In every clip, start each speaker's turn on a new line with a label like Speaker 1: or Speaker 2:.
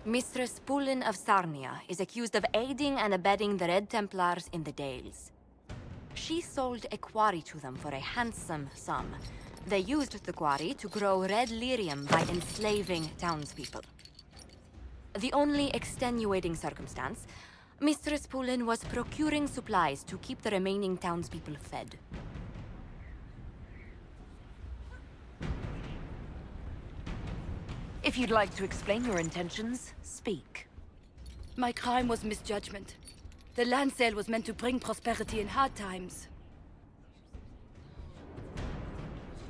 Speaker 1: Mistress Poulin of Sarnia is accused of aiding and abetting the Red Templars in the Dales. She sold a quarry to them for a handsome sum. They used the quarry to grow red lyrium by enslaving townspeople. The only extenuating circumstance, Mistress Poulin was procuring supplies to keep the remaining townspeople fed.
Speaker 2: If you'd like to explain your intentions, speak.
Speaker 3: My crime was misjudgment. The land sale was meant to bring prosperity in hard times.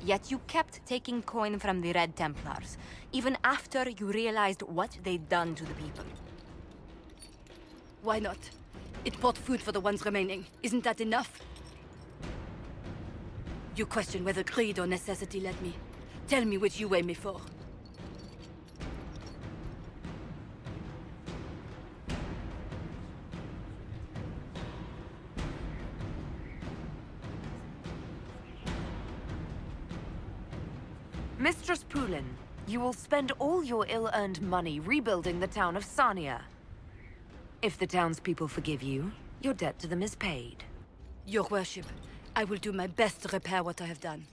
Speaker 1: Yet you kept taking coin from the Red Templars, even after you realized what they'd done to the people.
Speaker 3: Why not? It bought food for the ones remaining. Isn't that enough? You question whether greed or necessity led me. Tell me which you weigh me for.
Speaker 2: Mistress Poulin, you will spend all your ill-earned money rebuilding the town of Sarnia. If the townspeople forgive you, your debt to them is paid.
Speaker 3: Your worship, I will do my best to repair what I have done.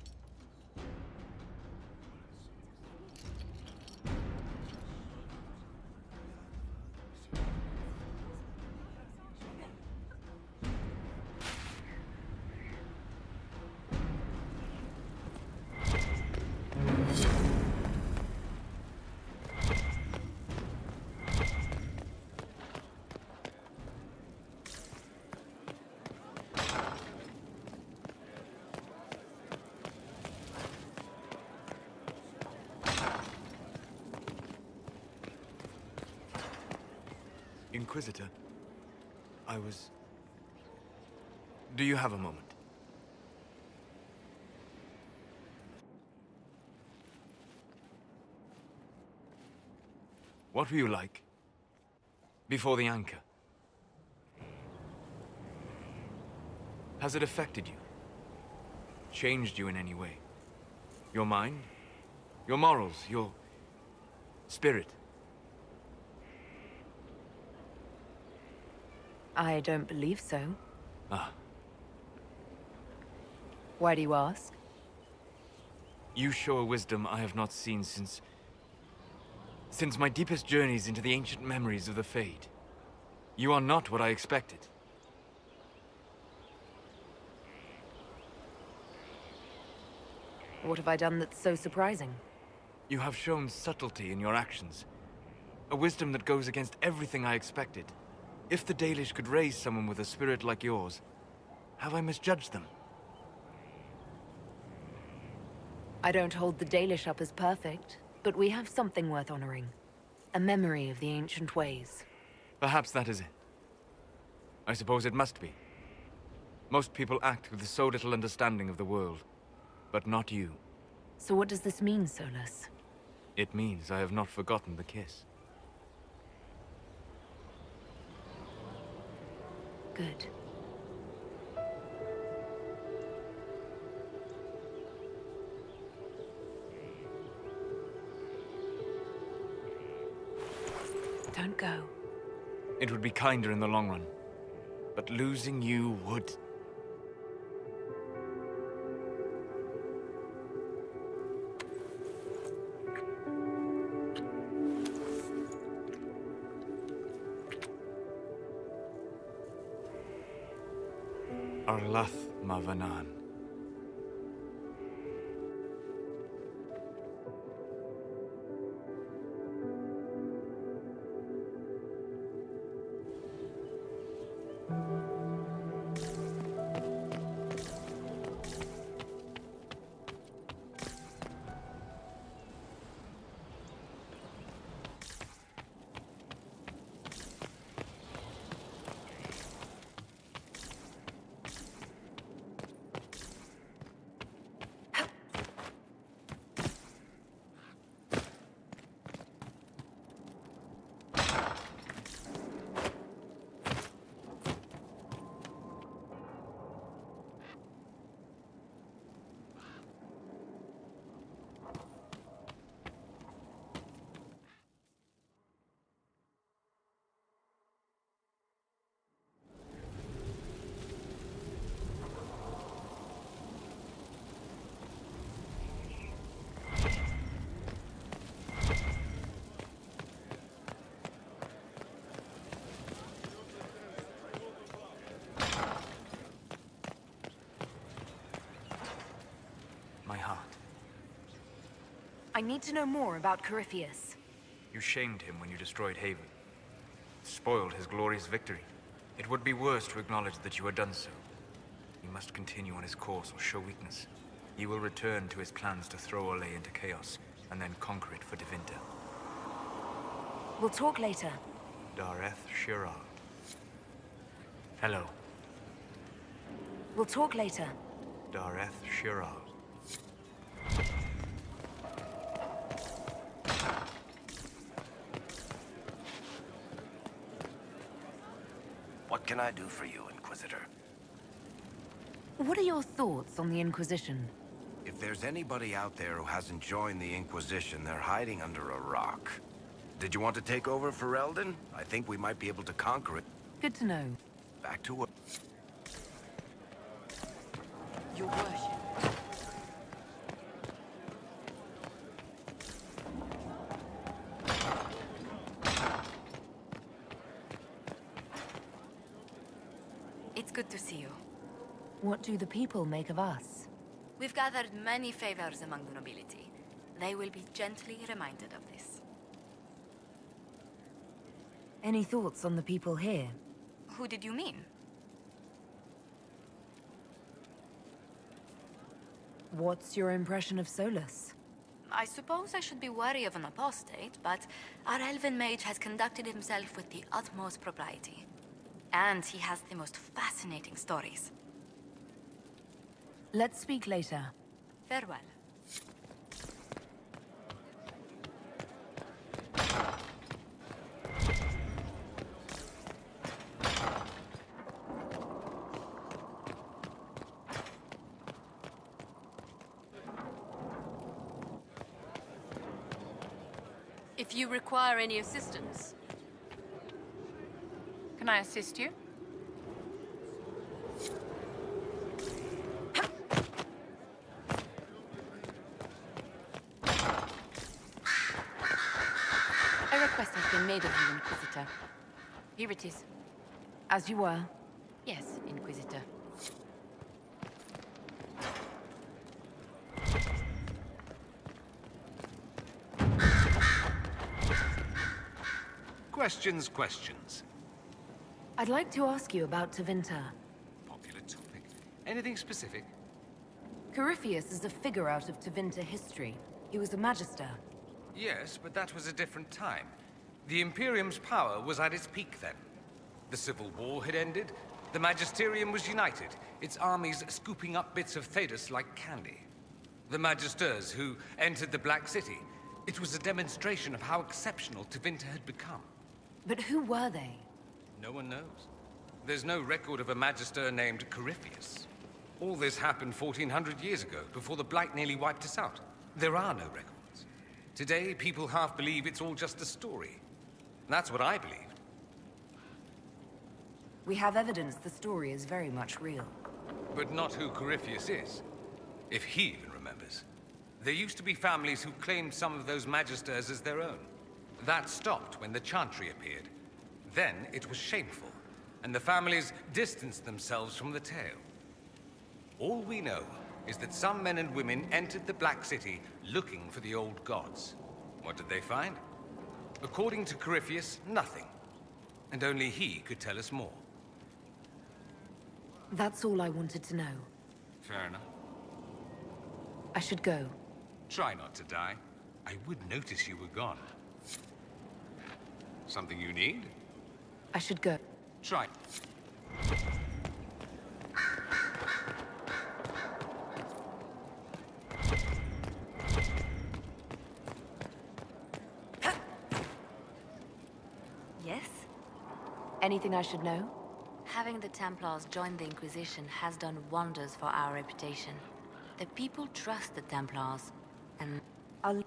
Speaker 4: Inquisitor, Do you have a moment? What were you like before the anchor? Has it affected you? Changed you in any way? Your mind? Your morals? Your spirit?
Speaker 2: I don't believe so.
Speaker 4: Ah.
Speaker 2: Why do you ask?
Speaker 4: You show a wisdom I have not seen since my deepest journeys into the ancient memories of the Fade. You are not what I expected.
Speaker 2: What have I done that's so surprising?
Speaker 4: You have shown subtlety in your actions. A wisdom that goes against everything I expected. If the Dalish could raise someone with a spirit like yours, have I misjudged them?
Speaker 2: I don't hold the Dalish up as perfect, but we have something worth honoring. A memory of the ancient ways.
Speaker 4: Perhaps that is it. I suppose it must be. Most people act with so little understanding of the world, but not you.
Speaker 2: So what does this mean, Solas?
Speaker 4: It means I have not forgotten the kiss.
Speaker 2: Good. Don't go.
Speaker 4: It would be kinder in the long run, but losing you would... Arlath Mavanan. my heart.
Speaker 2: I need to know more about Corypheus.
Speaker 4: You shamed him when you destroyed Haven. Spoiled his glorious victory. It would be worse to acknowledge that you had done so. He must continue on his course or show weakness. He will return to his plans to throw Olay into chaos, and then conquer it for Tevinter.
Speaker 2: We'll talk later.
Speaker 4: Dareth Shiral. Hello.
Speaker 2: We'll talk later.
Speaker 4: Dareth Shiral.
Speaker 5: What can I do for you, Inquisitor?
Speaker 2: What are your thoughts on the Inquisition?
Speaker 5: If there's anybody out there who hasn't joined the Inquisition, they're hiding under a rock. Did you want to take over for Eldon? I think we might be able to conquer it.
Speaker 2: Good to know.
Speaker 5: Back to work.
Speaker 3: Your worship.
Speaker 1: It's good to see you.
Speaker 2: What do the people make of us?
Speaker 1: We've gathered many favors among the nobility. They will be gently reminded of this.
Speaker 2: Any thoughts on the people here?
Speaker 1: Who did you mean?
Speaker 2: What's your impression of Solas?
Speaker 1: I suppose I should be wary of an apostate, but our elven mage has conducted himself with the utmost propriety. And he has the most fascinating stories.
Speaker 2: Let's speak later.
Speaker 1: Farewell.
Speaker 3: If you require any assistance, can I assist you? A request has been made of you, Inquisitor. Here it is.
Speaker 2: As you were.
Speaker 3: Yes, Inquisitor.
Speaker 6: Questions.
Speaker 2: I'd like to ask you about Tevinter.
Speaker 6: Popular topic. Anything specific?
Speaker 2: Corypheus is a figure out of Tevinter history. He was a magister.
Speaker 6: Yes, but that was a different time. The Imperium's power was at its peak then. The Civil War had ended. The Magisterium was united, its armies scooping up bits of Thedas like candy. The Magisters who entered the Black City. It was a demonstration of how exceptional Tevinter had become.
Speaker 2: But who were they?
Speaker 6: No one knows. There's no record of a Magister named Corypheus. All this happened 1400 years ago, before the Blight nearly wiped us out. There are no records. Today, people half believe it's all just a story. That's what I believed.
Speaker 2: We have evidence the story is very much real.
Speaker 6: But not who Corypheus is. If he even remembers. There used to be families who claimed some of those Magisters as their own. That stopped when the Chantry appeared. Then it was shameful, and the families distanced themselves from the tale. All we know is that some men and women entered the Black City looking for the old gods. What did they find? According to Corypheus, nothing. And only he could tell us more.
Speaker 2: That's all I wanted to know.
Speaker 6: Fair enough.
Speaker 2: I should go.
Speaker 6: Try not to die. I would notice you were gone. Something you need?
Speaker 2: I should go.
Speaker 6: Try.
Speaker 1: Yes?
Speaker 2: Anything I should know?
Speaker 1: Having the Templars join the Inquisition has done wonders for our reputation. The people trust the Templars, and
Speaker 2: I'll...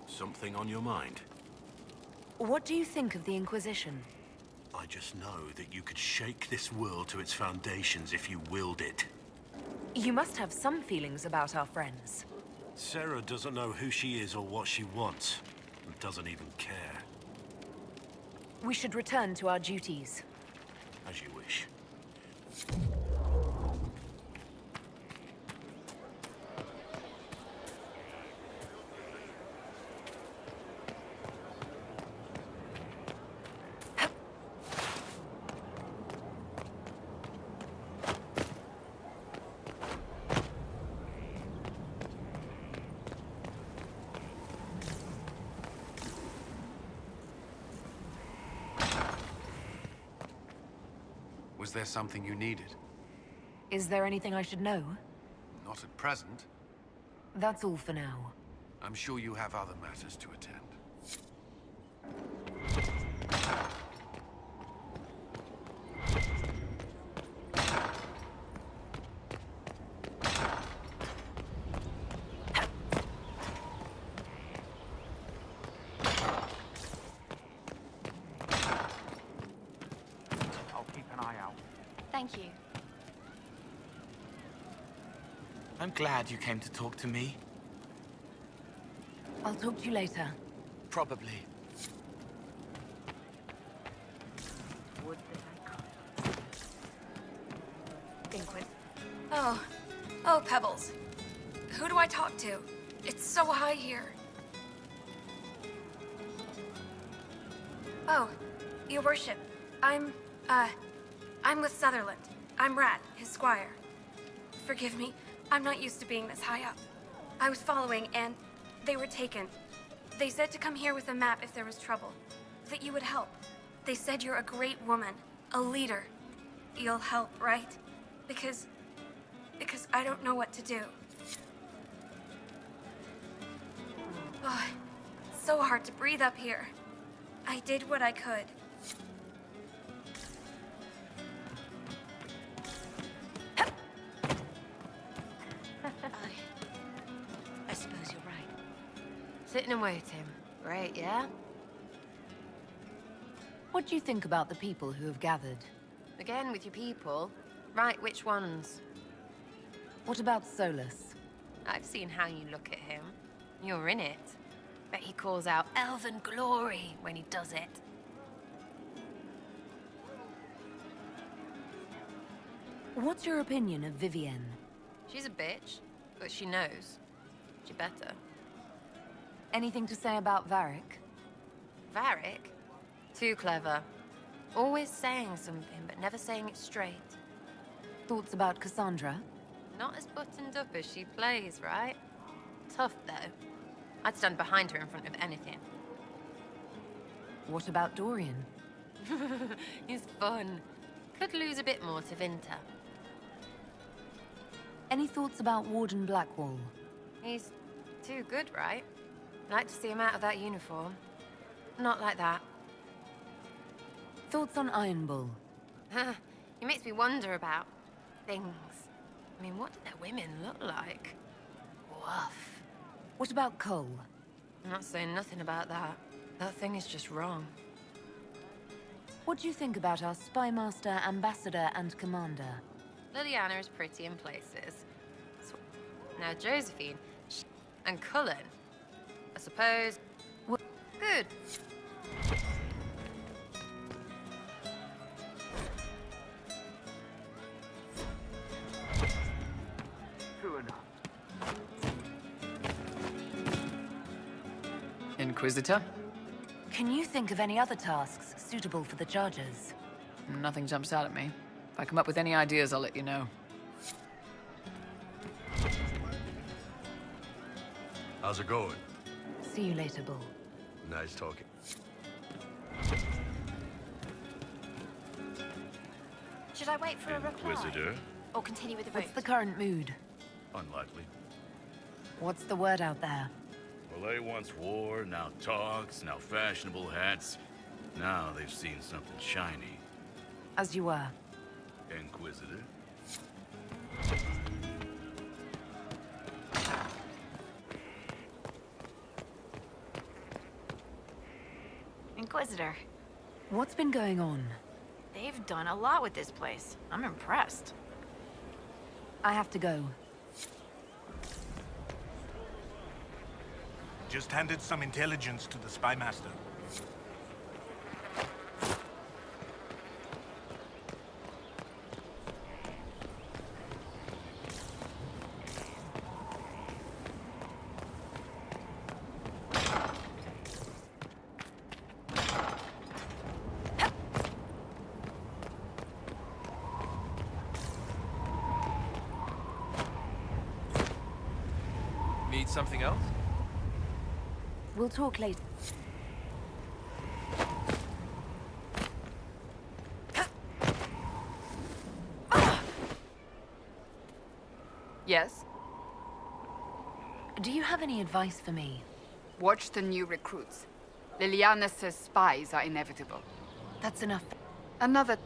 Speaker 7: Something on your mind?
Speaker 2: What do you think of the Inquisition?
Speaker 7: I I just know that you could shake this world to its foundations if you willed it.
Speaker 2: You must have some feelings about our friends.
Speaker 7: Sarah doesn't know who she is or what she wants, and doesn't even care.
Speaker 2: We should return to our duties.
Speaker 7: As you wish.
Speaker 5: Was there something you needed?
Speaker 2: Is there anything I should know?
Speaker 5: Not at present.
Speaker 2: That's all for now.
Speaker 5: I'm sure you have other matters to attend.
Speaker 1: Thank you.
Speaker 8: I'm glad you came to talk to me.
Speaker 2: I'll talk to you later.
Speaker 8: Probably.
Speaker 9: Oh, Pebbles. Who do I talk to? It's so high here. Oh, your worship. I'm with Sutherland. I'm Rat, his squire. Forgive me, I'm not used to being this high up. I was following, and they were taken. They said to come here with a map if there was trouble. That you would help. They said you're a great woman, a leader. You'll help, right? Because I don't know what to do. Oh, it's so hard to breathe up here. I did what I could.
Speaker 1: I suppose you're right.
Speaker 2: Sitting and waiting. Great, yeah? What do you think about the people who have gathered?
Speaker 10: Again with your people. Right, which ones?
Speaker 2: What about Solas?
Speaker 10: I've seen how you look at him. You're in it. Bet he calls out elven glory when he does it.
Speaker 2: What's your opinion of Vivienne?
Speaker 10: She's a bitch, but she knows. She better.
Speaker 2: Anything to say about Varric?
Speaker 10: Varric? Too clever. Always saying something, but never saying it straight.
Speaker 2: Thoughts about Cassandra?
Speaker 10: Not as buttoned up as she plays, right? Tough, though. I'd stand behind her in front of anything.
Speaker 2: What about Dorian?
Speaker 10: He's fun. Could lose a bit more to Vinter.
Speaker 2: Any thoughts about Warden Blackwall?
Speaker 10: He's too good, right? I'd like to see him out of that uniform. Not like that.
Speaker 2: Thoughts on Iron Bull?
Speaker 10: He makes me wonder about things. I mean, what do their women look like? Woof.
Speaker 2: What about Cole?
Speaker 10: I'm not saying nothing about that. That thing is just wrong.
Speaker 2: What do you think about our Spymaster, Ambassador, and Commander?
Speaker 10: Liliana is pretty in places. Now Josephine, and Cullen. I suppose... Good.
Speaker 11: Inquisitor?
Speaker 2: Can you think of any other tasks suitable for the Chargers?
Speaker 11: Nothing jumps out at me. If I come up with any ideas, I'll let you know.
Speaker 7: How's it going?
Speaker 2: See you later, Bull.
Speaker 7: Nice talking.
Speaker 9: Should I wait for a reply?
Speaker 7: Inquisitor?
Speaker 9: Or continue with the route?
Speaker 2: What's the current mood?
Speaker 7: Unlikely.
Speaker 2: What's the word out there?
Speaker 12: Well, they once wore, now talks, now fashionable hats. Now they've seen something shiny.
Speaker 2: As you were.
Speaker 12: Inquisitor?
Speaker 9: Inquisitor.
Speaker 2: What's been going on?
Speaker 10: They've done a lot with this place. I'm impressed.
Speaker 2: I have to go.
Speaker 13: Just handed some intelligence to the spy master.
Speaker 4: Need something else?
Speaker 2: We'll talk later.
Speaker 11: Yes?
Speaker 2: Do you have any advice for me?
Speaker 3: Watch the new recruits. Liliana says spies are inevitable.
Speaker 2: That's enough.
Speaker 3: Another...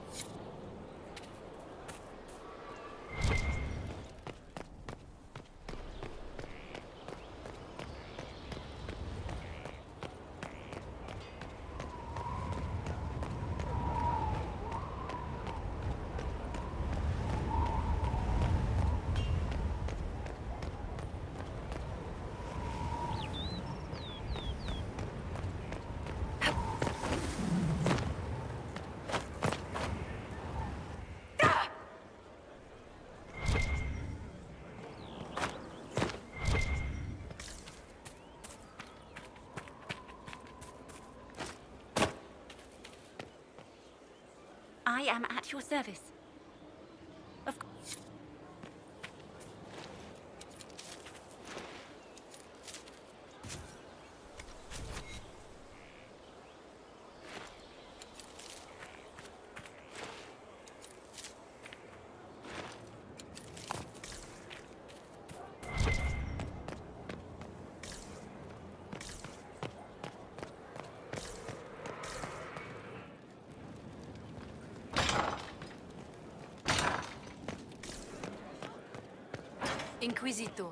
Speaker 1: I am at your service. Of course.
Speaker 3: Inquisitor.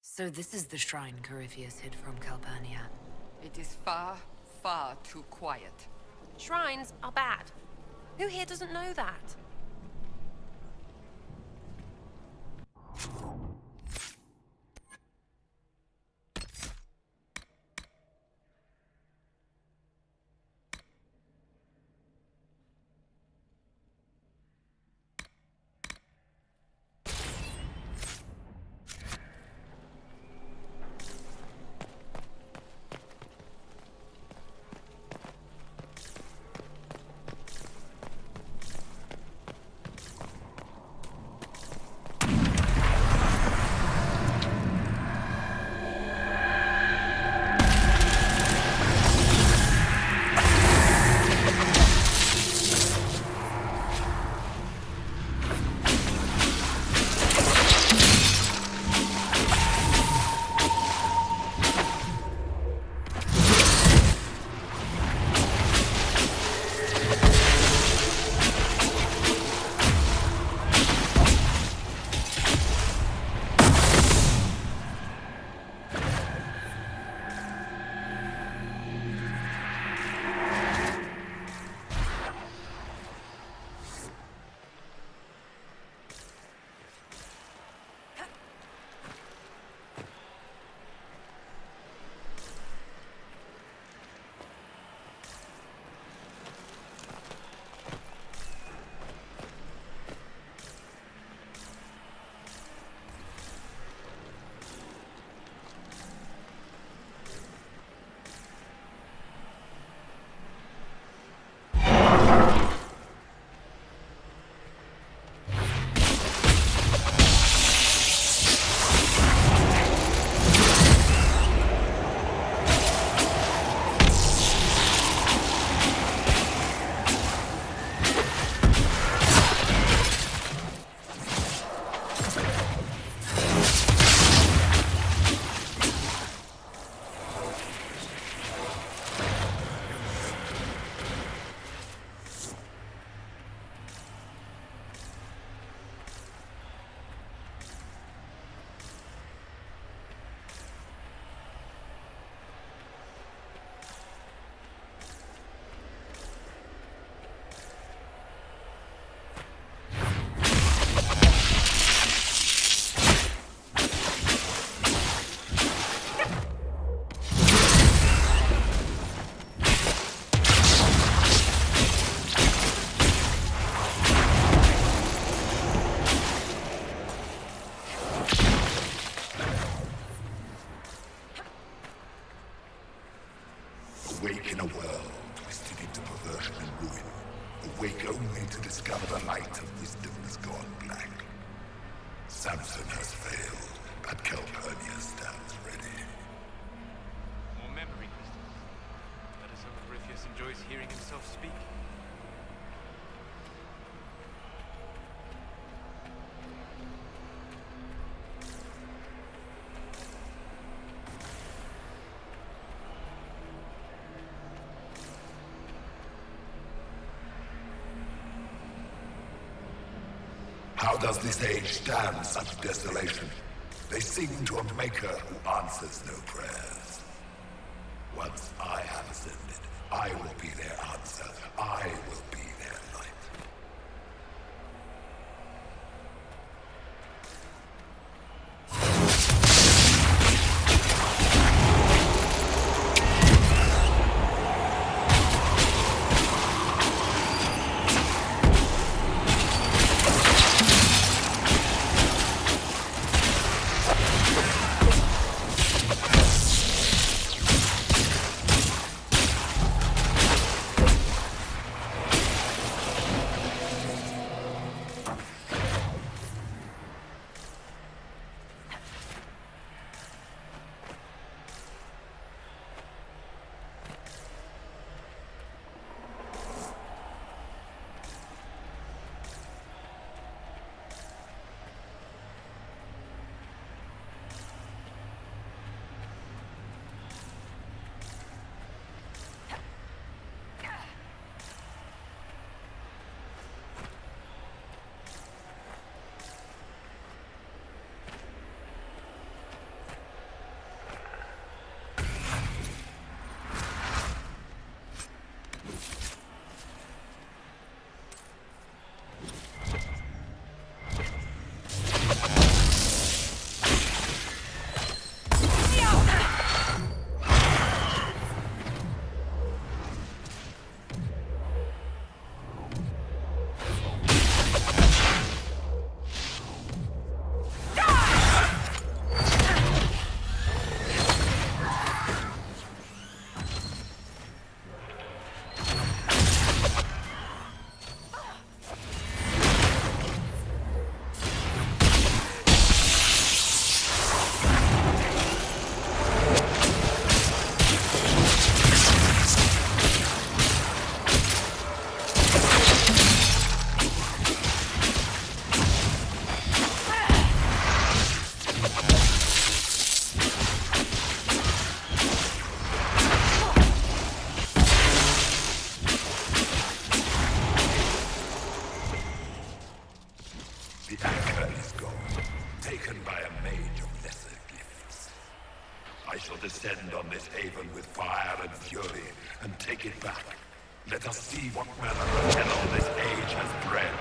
Speaker 2: So this is the shrine Corypheus hid from Calpurnia.
Speaker 3: It is far, far too quiet.
Speaker 10: Shrines are bad. Who here doesn't know that?
Speaker 14: to discover the light of wisdom has gone black. Samson has failed, but Calpurnia stands ready.
Speaker 4: More memory crystals. Let us hope Corypheus enjoys hearing himself speak.
Speaker 14: How does this age stand such desolation? They sing to a maker who answers no prayers. Once I have ascended, I will be their answer. I will be their light. Descend on this haven with fire and fury, and take it back. Let us see what manner of hell this age has bred.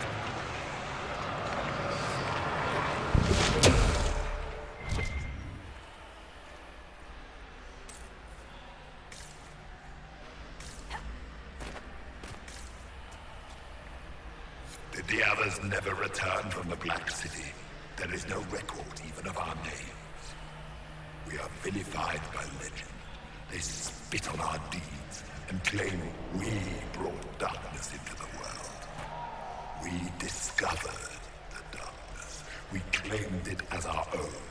Speaker 14: Did the others never return from the Black City? There is no record even of our names. We are vilified by legend. They spit on our deeds and claim we brought darkness into the world. We discovered the darkness. We claimed it as our own.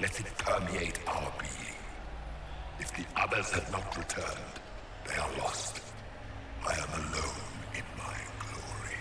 Speaker 14: Let it permeate our being. If the others have not returned, they are lost. I am alone in my glory.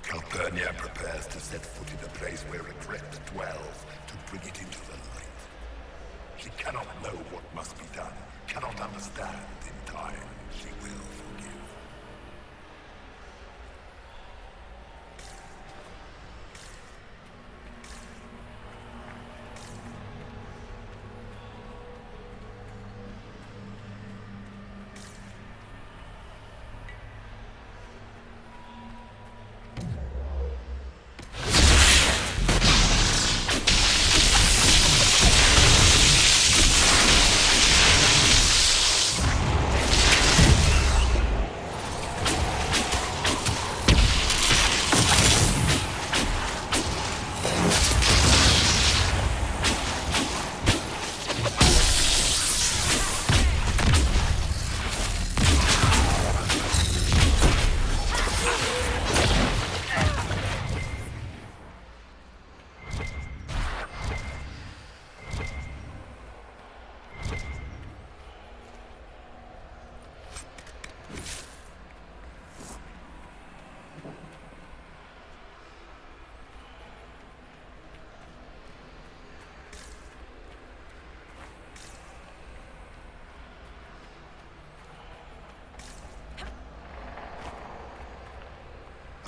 Speaker 14: Calpurnia prepares to set foot in a place where regret dwells, to bring it into the light. She cannot know what must be done, cannot understand. In time, she will forgive.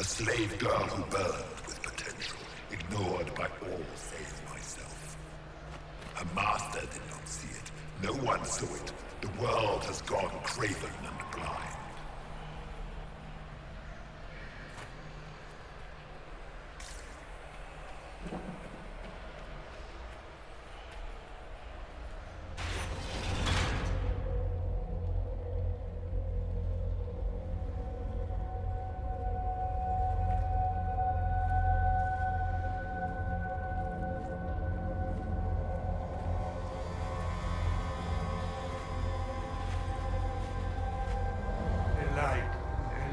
Speaker 14: slave girl who burned with potential, ignored by all save myself. Her master did not see it. No one saw it. The world has gone craven and blind.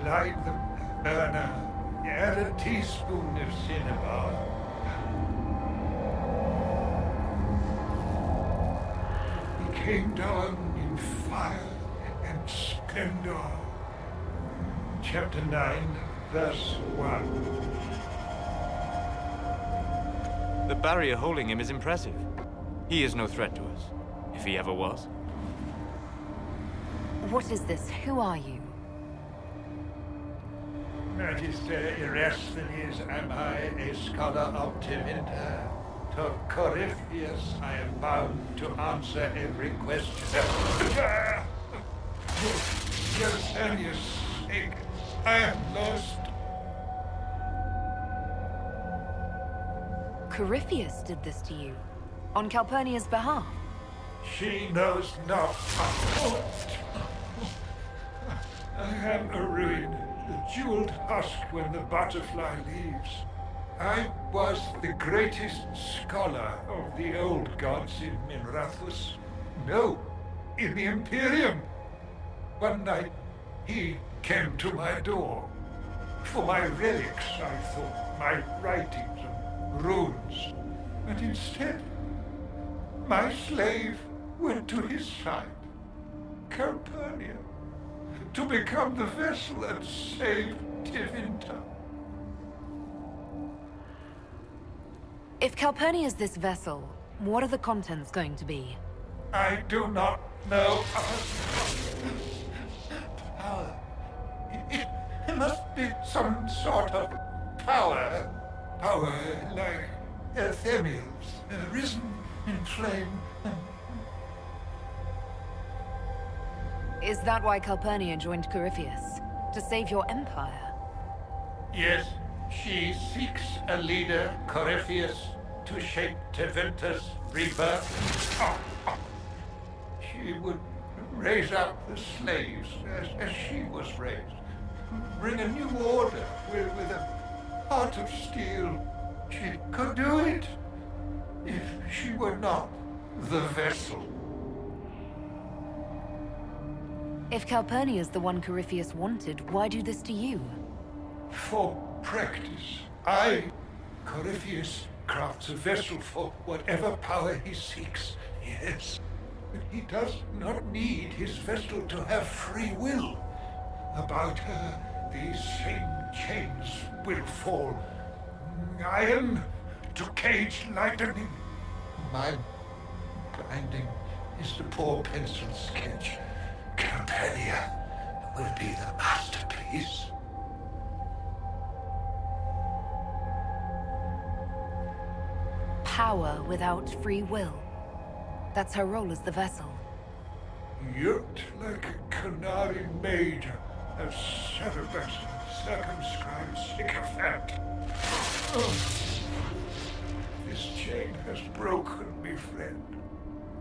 Speaker 15: Light the burner. Add a teaspoon of cinnamon. He came down in fire and splendor. Chapter 9, verse 1.
Speaker 4: The barrier holding him is impressive. He is no threat to us, if he ever was.
Speaker 2: What is this? Who are you?
Speaker 15: Magister Erasthenes, am I a scholar of Tevinter? To Corypheus, I am bound to answer every question. For Sania's sake, I am lost.
Speaker 2: Corypheus did this to you? On Calpurnia's behalf?
Speaker 15: She knows not. I am a ruin, the jeweled husk when the butterfly leaves. I was the greatest scholar of the old gods in Minrathus. No, in the Imperium. One night, he came to my door. For my relics, I thought, my writings and runes. But instead, my slave went to his side, Calpurnia, to become the vessel and save Tevinter.
Speaker 2: If Calpurnia is this vessel, what are the contents going to be?
Speaker 15: I do not know. Power. It must be some sort of power. Power like Ephemels, risen in flame.
Speaker 2: Is that why Calpurnia joined Corypheus? To save your empire?
Speaker 15: Yes, she seeks a leader, Corypheus, to shape Tevinter's rebirth. She would raise up the slaves as she was raised. Bring a new order with a heart of steel. She could do it if she were not the vessel.
Speaker 2: If Calpurnia is the one Corypheus wanted, why do this to you?
Speaker 15: For practice. Corypheus, crafts a vessel for whatever power he seeks. Yes. But he does not need his vessel to have free will. About her, these same chains will fall. Iron to cage lightning. My binding is the poor pencil sketch. Calpurnia will be the masterpiece.
Speaker 2: Power without free will. That's her role as the vessel.
Speaker 15: Yoked like a canary mage, a Cerberus, circumscribed sycophant. This chain has broken me, friend.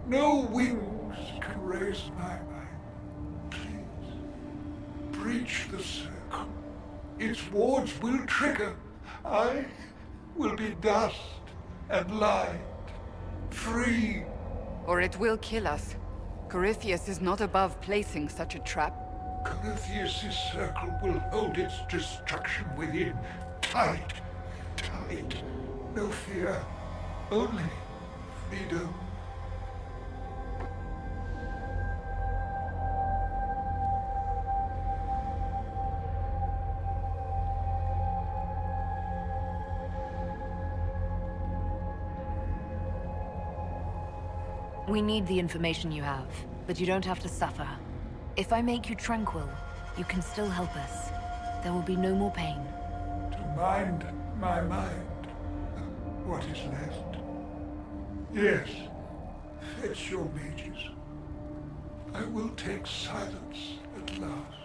Speaker 15: No wings can raise my mind. Please, breach the circle. Its wards will trigger. I will be dust and light, free.
Speaker 16: Or it will kill us. Corypheus is not above placing such a trap.
Speaker 15: Corypheus' circle will hold its destruction within. Tight, tight. No fear, only freedom.
Speaker 2: We need the information you have, but you don't have to suffer. If I make you tranquil, you can still help us. There will be no more pain.
Speaker 15: mind my mind. What is left? Yes, fetch your mages. I will take silence at last.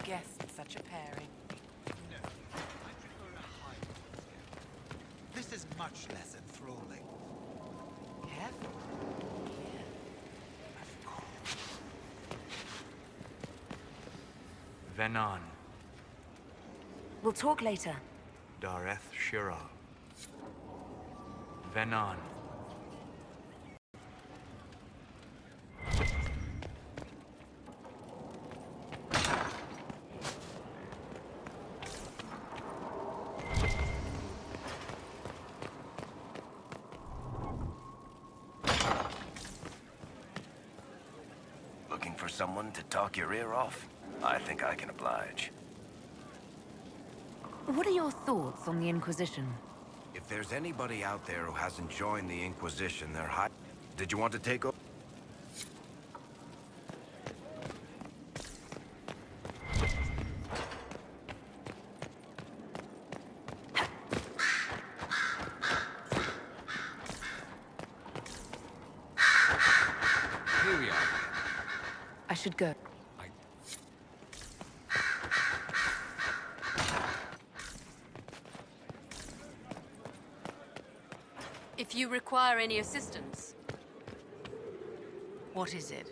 Speaker 11: Guessed such a pairing.
Speaker 17: No, I prefer a high. This is much less enthralling.
Speaker 11: Careful.
Speaker 4: Venan,
Speaker 2: We'll talk later.
Speaker 4: Dareth Shira. Venan.
Speaker 5: Looking for someone to talk your ear off? I think I can oblige.
Speaker 2: What are your thoughts on the Inquisition?
Speaker 5: If there's anybody out there who hasn't joined the Inquisition, they're high. Did you want to take over?
Speaker 6: Here we are.
Speaker 2: I should go.
Speaker 3: If you require any assistance.
Speaker 2: What is it?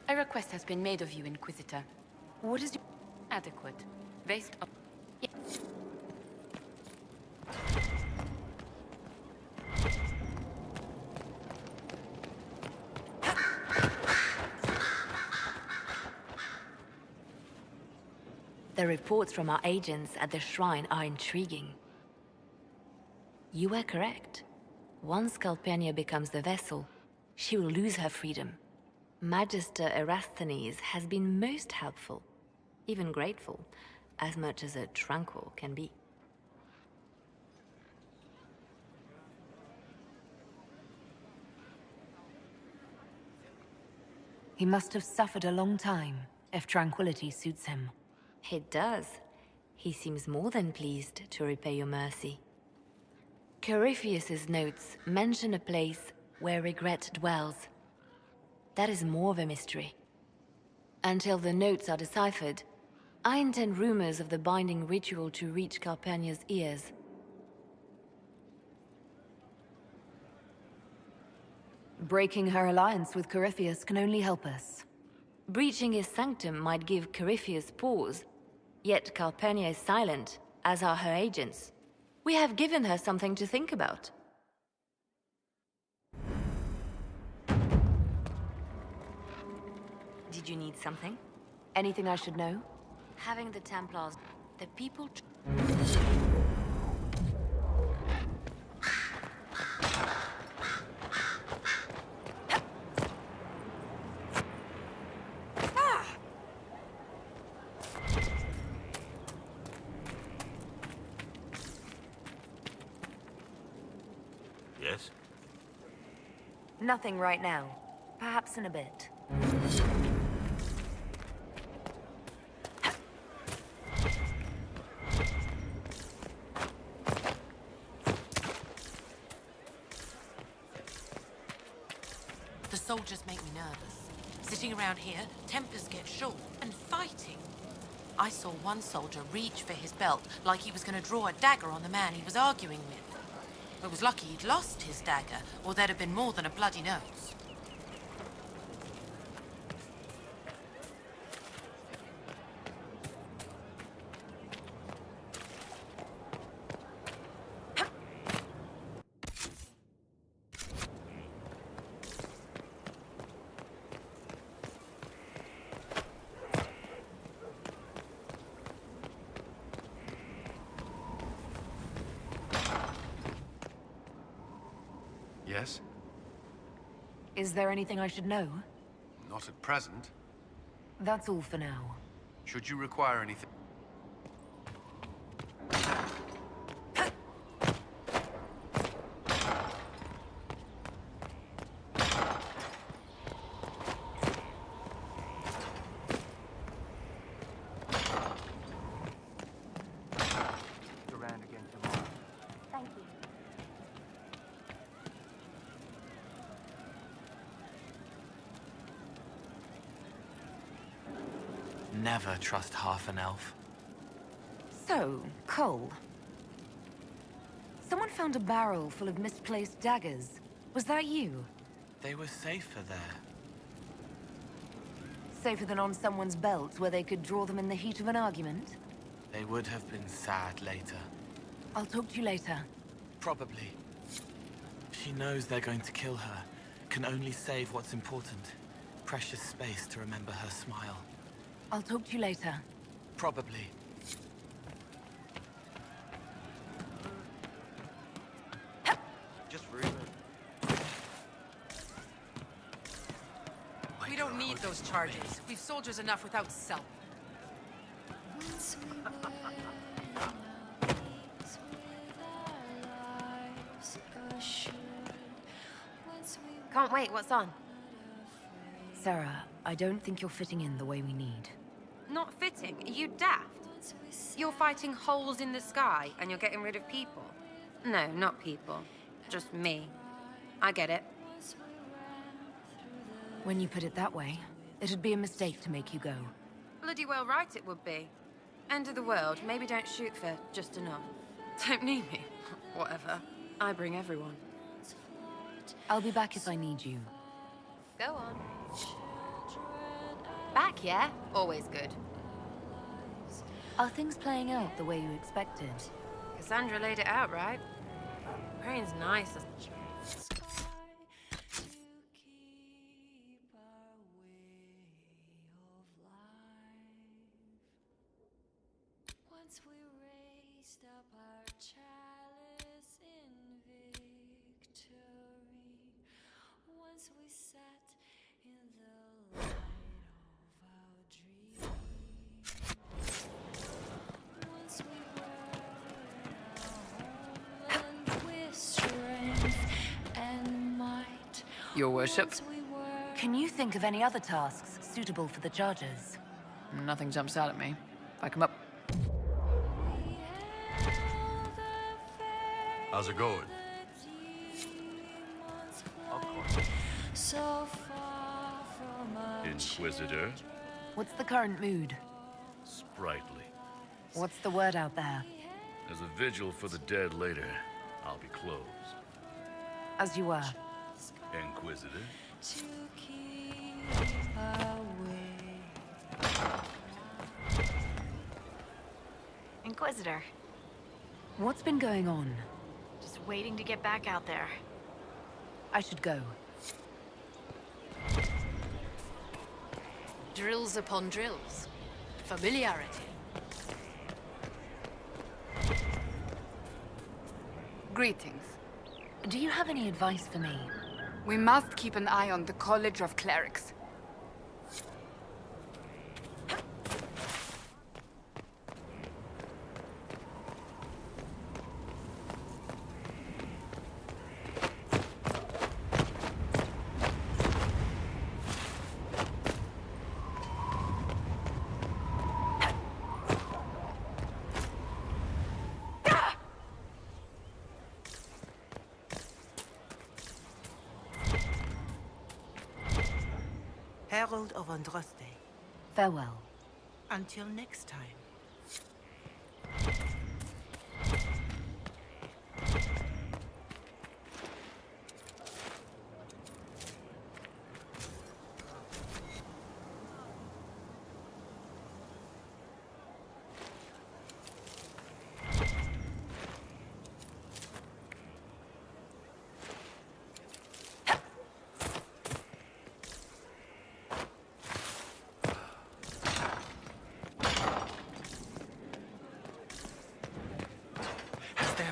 Speaker 3: A request has been made of you, Inquisitor.
Speaker 2: What is your...
Speaker 3: Adequate. Based on... Yes.
Speaker 1: The reports from our agents at the shrine are intriguing. You were correct. Once Calpurnia becomes the vessel, she will lose her freedom. Magister Erasthenes has been most helpful, even grateful, as much as a tranquil can be.
Speaker 2: He must have suffered a long time, if tranquility suits him.
Speaker 1: It does. He seems more than pleased to repay your mercy. Corypheus's notes mention a place where regret dwells. That is more of a mystery. Until the notes are deciphered, I intend rumors of the binding ritual to reach Calpurnia's ears.
Speaker 2: Breaking her alliance with Corypheus can only help us.
Speaker 1: Breaching his sanctum might give Corypheus pause, yet Calpurnia is silent, as are her agents. We have given her something to think about. Did you need something?
Speaker 2: Anything I should know?
Speaker 1: Having the Templars, the people...
Speaker 12: Yes?
Speaker 2: Nothing right now. Perhaps in a bit.
Speaker 18: The soldiers make me nervous. Sitting around here, tempers get short, and fighting. I saw one soldier reach for his belt like he was going to draw a dagger on the man he was arguing with. It was lucky he'd lost his dagger, or there'd have been more than a bloody nose.
Speaker 19: Yes?
Speaker 2: Is there anything I should know?
Speaker 19: Not at present.
Speaker 2: That's all for now.
Speaker 19: Should you require anything...
Speaker 20: Around again tomorrow.
Speaker 1: Thank you.
Speaker 8: Never trust half an elf.
Speaker 2: So, Cole. Someone found a barrel full of misplaced daggers. Was that you?
Speaker 8: They were safer there.
Speaker 2: Safer than on someone's belt where they could draw them in the heat of an argument?
Speaker 8: They would have been sad later.
Speaker 2: I'll talk to you later.
Speaker 8: Probably. She knows they're going to kill her. Can only save what's important. Precious space to remember her smile.
Speaker 2: I'll talk to you later.
Speaker 8: Probably.
Speaker 20: Just rude.
Speaker 18: We don't need those charges. We've soldiers enough without self.
Speaker 10: Can't wait, what's on?
Speaker 2: Sarah, I don't think you're fitting in the way we need.
Speaker 10: Not fitting? Are you daft? You're fighting holes in the sky and you're getting rid of people. No, not people. Just me. I get it.
Speaker 2: When you put it that way, it'd be a mistake to make you go.
Speaker 10: Bloody well right it would be. End of the world, maybe don't shoot for just enough. Don't need me. Whatever. I bring everyone.
Speaker 2: I'll be back if I need you.
Speaker 10: Go on. Back, yeah? Always good.
Speaker 2: Are things playing out the way you expected?
Speaker 10: Cassandra laid it out, right? Praying's nice.
Speaker 21: Once we raised up our chalice in victory. Once we sat in the light of our dreams. Once we were in our homeland with strength and might.
Speaker 11: Your worship?
Speaker 21: Once we were
Speaker 2: Can you think of any other tasks suitable for the chargers?
Speaker 11: Nothing jumps out at me. If I come up...
Speaker 19: How's it going?
Speaker 21: So far from our
Speaker 12: Inquisitor?
Speaker 2: What's the current mood?
Speaker 12: Sprightly.
Speaker 2: What's the word out there?
Speaker 12: There's a vigil for the dead later. I'll be closed.
Speaker 2: As you were.
Speaker 12: Inquisitor?
Speaker 21: to keep away.
Speaker 7: Inquisitor.
Speaker 2: What's been going on?
Speaker 7: Just waiting to get back out there.
Speaker 2: I should go.
Speaker 18: Drills upon drills. Familiarity.
Speaker 16: Greetings.
Speaker 2: Do you have any advice for me?
Speaker 16: We must keep an eye on the College of Clerics.
Speaker 22: Herald of Andraste.
Speaker 2: Farewell.
Speaker 22: Until next time.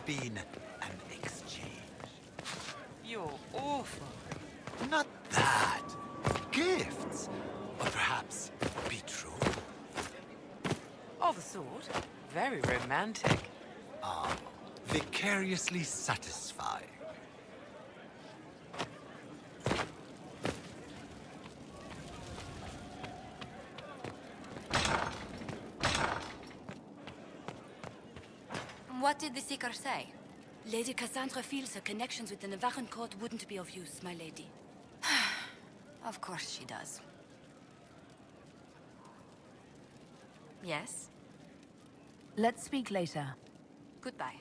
Speaker 22: Been an exchange.
Speaker 18: You're awful.
Speaker 22: Not that. Gifts. Or perhaps betrothal.
Speaker 18: Of a sort. Very romantic.
Speaker 22: Ah, vicariously satisfying.
Speaker 1: What did the Seeker say?
Speaker 3: Lady Cassandra feels her connections with the Navarran court wouldn't be of use, my lady.
Speaker 1: Of course she does. Yes?
Speaker 2: Let's speak later.
Speaker 1: Goodbye.